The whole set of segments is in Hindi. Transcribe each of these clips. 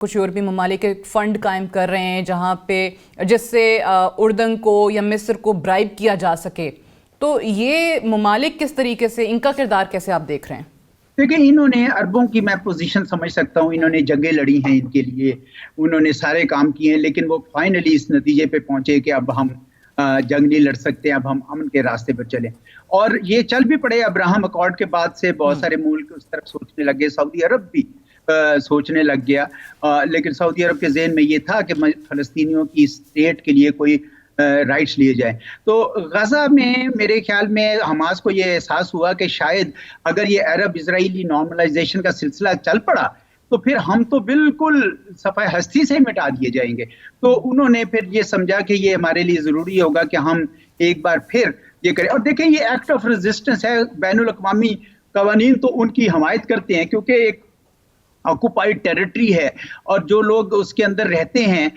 कुछ यूरोपीय ममालिक एक फ़ंड कायम कर रहे हैं जहां पे जिससे उर्दन को या मिस्र को ब्राइब किया जा सके। तो ये ममालिक किस तरीके से, इनका किरदार कैसे आप देख रहे हैं? देखिए, इन्होंने अरबों की मैं पोजीशन समझ सकता हूँ, इन्होंने जंगें लड़ी हैं इनके लिए, उन्होंने सारे काम किए हैं, लेकिन वो फाइनली इस नतीजे पे पहुंचे कि अब हम जंग नहीं लड़ सकते, अब हम अमन के रास्ते पर चलें। और ये चल भी पड़े। अब्राहम अकॉर्ड के बाद से बहुत सारे मुल्क उस तरफ सोचने लगे, सऊदी अरब भी सोचने लग गया। लेकिन सऊदी अरब के ज़हन में ये था कि फ़लस्तीनियों की स्टेट के लिए कोई राइट्स लिए जाए। तो गजा में मेरे ख्याल में हमास को ये एहसास हुआ कि शायद अगर ये अरब इजरायली नॉर्मलाइजेशन का सिलसिला चल पड़ा तो फिर हम तो बिल्कुल सफ़ाए हस्ती से मिटा दिए जाएंगे। तो उन्होंने फिर ये समझा कि ये हमारे लिए ज़रूरी होगा कि हम एक बार फिर ये करें। और देखें, ये एक्ट ऑफ रेजिस्टेंस है, बैनुल अक़वामी कवानीन तो उनकी हमायत करते हैं क्योंकि एक ऑक्युपाइड टेरिटरी है और जो लोग उसके अंदर रहते हैं,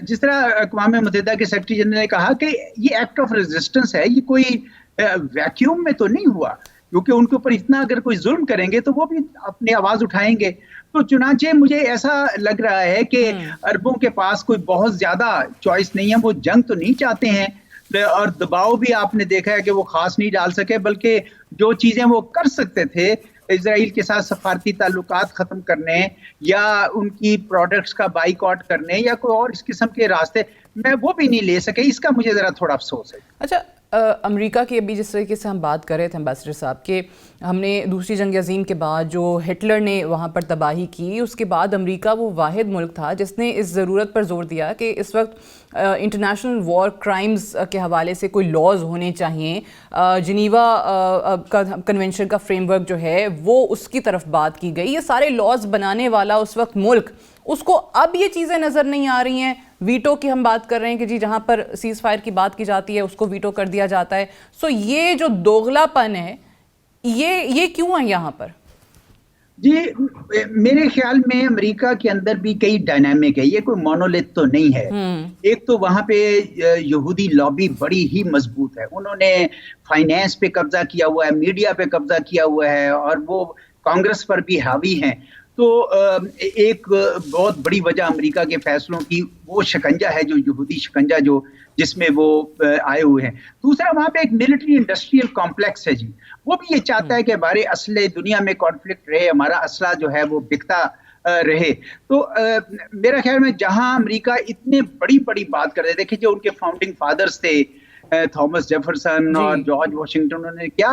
जिस तरह अक़वाम मुत्तहिदा के सेक्रेटरी जनरल ने कहा कि ये एक्ट ऑफ रेजिस्टेंस है, ये कोई वैक्यूम में तो नहीं हुआ, क्योंकि उनके ऊपर इतना अगर कोई जुल्म करेंगे तो वो भी अपनी आवाज़ उठाएंगे। तो चुनांचे मुझे ऐसा लग रहा है कि अरबों के पास कोई बहुत ज़्यादा चॉइस नहीं है, वो जंग तो नहीं चाहते हैं और दबाव भी आपने देखा है कि वो खास नहीं डाल सके, बल्कि जो चीज़ें वो कर सकते थे इजराइल के साथ सफारती ताल्लुकात ख़त्म करने या उनकी प्रोडक्ट्स का बाइकआउट करने या कोई और इस किस्म के रास्ते मैं वो भी नहीं ले सके, इसका मुझे ज़रा थोड़ा अफसोस है। अच्छा, अमेरिका की अभी जिस तरीके से हम बात कर रहे थे एम्बेसडर साहब के, हमने दूसरी जंग अज़ीम के बाद जो हिटलर ने वहाँ पर तबाही की, उसके बाद अमेरिका वो वाहिद मुल्क था जिसने इस ज़रूरत पर जोर दिया कि इस वक्त इंटरनेशनल वॉर क्राइम्स के हवाले से कोई लॉज होने चाहिए। जिनीवा का कन्वेंशन का फ्रेमवर्क जो है वो उसकी तरफ बात की गई। ये सारे लॉज बनाने वाला उस वक्त मुल्क, उसको अब ये चीज़ें नज़र नहीं आ रही हैं। वीटो की हम बात कर रहे हैं कि जी जहाँ पर सीज़ फायर की बात की जाती है उसको वीटो कर दिया जाता है। सो ये जो दोगलापन है ये क्यों है यहाँ पर? जी, मेरे ख्याल में अमेरिका के अंदर भी कई डायनामिक है, ये कोई मोनोलिथ तो नहीं है। एक तो वहाँ पे यहूदी लॉबी बड़ी ही मजबूत है, उन्होंने फाइनेंस पे कब्जा किया हुआ है, मीडिया पे कब्जा किया हुआ है और वो कांग्रेस पर भी हावी हैं। तो एक बहुत बड़ी वजह अमेरिका के फैसलों की वो शिकंजा है, जो यहूदी शिकंजा जो जिसमें वो आए हुए हैं। दूसरा, वहाँ पे एक मिलिट्री इंडस्ट्रियल कॉम्प्लेक्स है जी, वो भी ये चाहता है कि हमारे असले दुनिया में कॉन्फ्लिक्ट रहे, हमारा असला जो है वो बिकता रहे। तो मेरा ख्याल में जहाँ अमेरिका इतने बड़ी बड़ी बात कर रहे, देखिए जो उनके फाउंडिंग फादर्स थे थॉमस जेफरसन और जॉर्ज वाशिंगटन, उन्होंने क्या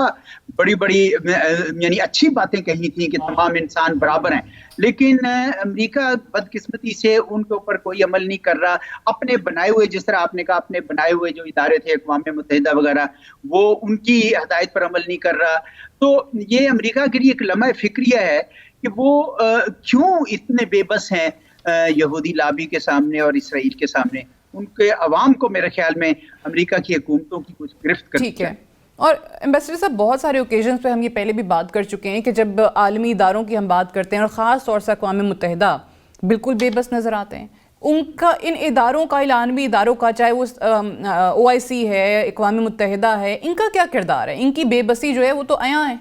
बड़ी बड़ी यानी अच्छी बातें कही थी कि तमाम इंसान बराबर हैं, लेकिन अमेरिका बदकिस्मती से उनके ऊपर कोई अमल नहीं कर रहा। अपने बनाए हुए, जिस तरह आपने कहा, अपने बनाए हुए जो इदारे थे अक़वाम मुत्तहिदा वगैरह, वो उनकी हदायत पर अमल नहीं कर रहा। तो ये अमेरिका के लिए एक लम्हा फिक्रिया है कि वो क्यों इतने बेबस हैं यहूदी लॉबी के सामने और इसराइल के सामने। उनके अवाम को मेरे ख्याल में अमेरिका की हुकूमतों की कुछ गिरफ्त करनी ठीक है। और एम्बेसडर साहब, बहुत सारे ओकेजन्स पे हम ये पहले भी बात कर चुके हैं कि जब आलमी इदारों की हम बात करते हैं और ख़ास तौर से अक़वाम मुत्तहिदा बिल्कुल बेबस नज़र आते हैं। उनका, इन इदारों का, आलमी इदारों का, चाहे वो OIC है, अक़वाम मुत्तहिदा है, इनका क्या किरदार है? इनकी बेबसी जो है वो तो आया है।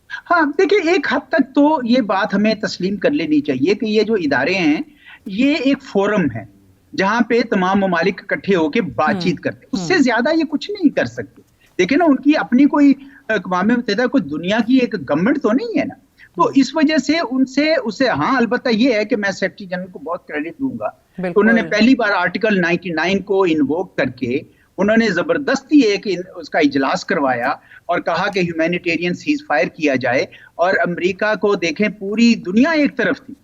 हाँ, देखिए, एक हद तक तो ये बात हमें तस्लीम कर लेनी चाहिए कि ये जो इदारे हैं ये एक फोरम है जहां पे तमाम ममालिक इकट्ठे होकर बातचीत करते हैं, उससे ज्यादा ये कुछ नहीं कर सकते। देखिए ना, उनकी अपनी कोई अक़वाम मुत्तहिदा कोई दुनिया की एक गवर्नमेंट तो नहीं है ना। तो इस वजह से उसे हाँ, अलबत्ता ये है कि मैं सेक्रेटरी जनरल को बहुत क्रेडिट दूंगा। तो उन्होंने पहली बार आर्टिकल 99 को इन्वोक करके उन्होंने जबरदस्ती एक उसका इजलास करवाया और कहा कि ह्यूमैनिटेरियन सीज फायर किया जाए। और अमेरिका को देखें, पूरी दुनिया एक तरफ थी,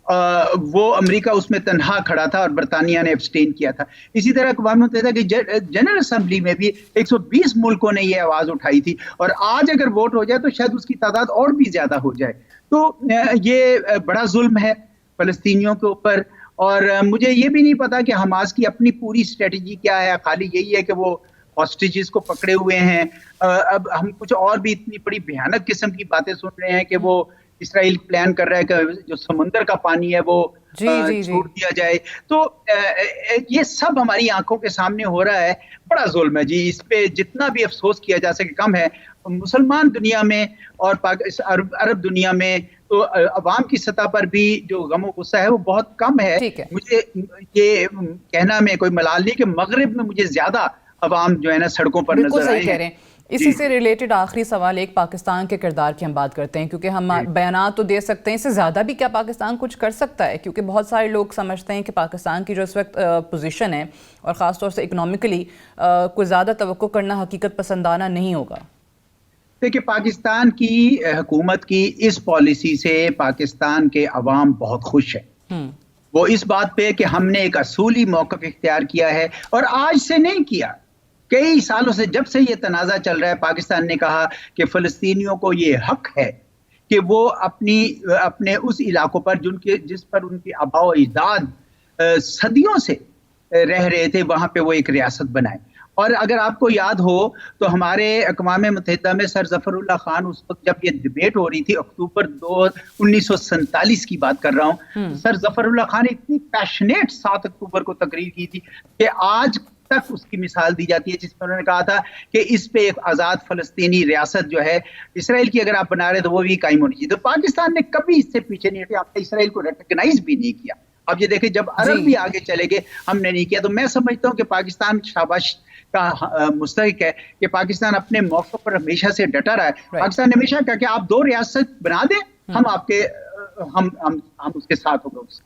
वो अमेरिका उसमें तन्हा खड़ा था और बरतानिया ने एब्सटेन किया था। इसी तरह अक़वाम मुत्तहिदा की जनरल असेंबली में भी 120 मुल्कों ने ये आवाज़ उठाई थी और आज अगर वोट हो जाए तो शायद उसकी तादाद और भी ज़्यादा हो जाए। तो ये बड़ा जुल्म है फ़लस्तीनियों के ऊपर। और मुझे ये भी नहीं पता कि हमास की अपनी पूरी स्ट्रेटजी क्या है, खाली यही है कि वो हॉस्टेजेस को पकड़े हुए हैं। अब हम कुछ और भी इतनी बड़ी भयानक किस्म की बातें सुन रहे हैं कि वो इसराइल प्लान कर रहा है कि जो समुंदर का पानी है वो छोड़ दिया जाए। तो ये सब हमारी आंखों के सामने हो रहा है। बड़ा जुल्म है जी, इस पे जितना भी अफसोस किया जा सके कम है। मुसलमान दुनिया में और अरब दुनिया में तो अवाम की सतह पर भी जो गम गुस्सा है वो बहुत कम है। ठीक है। मुझे ये कहना में कोई मलाल नहीं कि मगरिब में मुझे ज्यादा अवाम जो है ना सड़कों पर बिल्कुल नजर आए सही कह हैं। रहे हैं। इसी से रिलेटेड आखिरी सवाल, एक पाकिस्तान के किरदार की हम बात करते हैं, क्योंकि हम बयान तो दे सकते हैं, इससे ज़्यादा भी क्या पाकिस्तान कुछ कर सकता है? क्योंकि बहुत सारे लोग समझते हैं कि पाकिस्तान की जो इस वक्त पोजीशन है और ख़ास तौर से इकोनॉमिकली कुछ ज़्यादा तवक्को करना हकीकत पसंदाना नहीं होगा। देखिए, पाकिस्तान की हुकूमत की इस पॉलिसी से पाकिस्तान के अवाम बहुत खुश है। वो इस बात पे कि हमने एक असूली मौक़िफ़ इख्तियार किया है और आज से नहीं किया, कई सालों से, जब से ये तनाज़ा चल रहा है, पाकिस्तान ने कहा कि फ़लस्तीनियों को ये हक है कि वो अपने उस इलाकों पर जिस पर उनकी आबाओ अजदाद सदियों से रह रहे थे, वहाँ पे वो एक रियासत बनाए। और अगर आपको याद हो तो हमारे अक़वाम मुत्तहिदा में सर ज़फ़रुल्लाह खान, उस वक्त जब ये डिबेट हो रही थी, अक्टूबर 1947 की बात कर रहा हूँ, सर ज़फ़रुल्लाह खान ने इतनी पैशनेट 7 अक्टूबर को तकरीर की थी कि आज तक उसकी मिसाल दी जाती है, जिसमें उन्होंने कहा था कि इस पे एक आज़ाद फ़लस्तीनी रियासत जो है इसराइल की अगर आप बना रहे तो वो भी कायम होनी चाहिए। तो पाकिस्तान ने कभी इससे पीछे नहीं हटे, आपने इसराइल को रिकॉग्नाइज भी नहीं किया। अब ये देखिए, जब अरब भी आगे चले गए, हमने नहीं किया। तो मैं समझता हूँ कि पाकिस्तान शाबाश का मुस्तहिक है कि पाकिस्तान अपने मौक़िफ़ पर हमेशा से डटा रहा है। पाकिस्तान ने हमेशा कहा कि आप 2 रियासत बना दें, हम उसके साथ होंगे।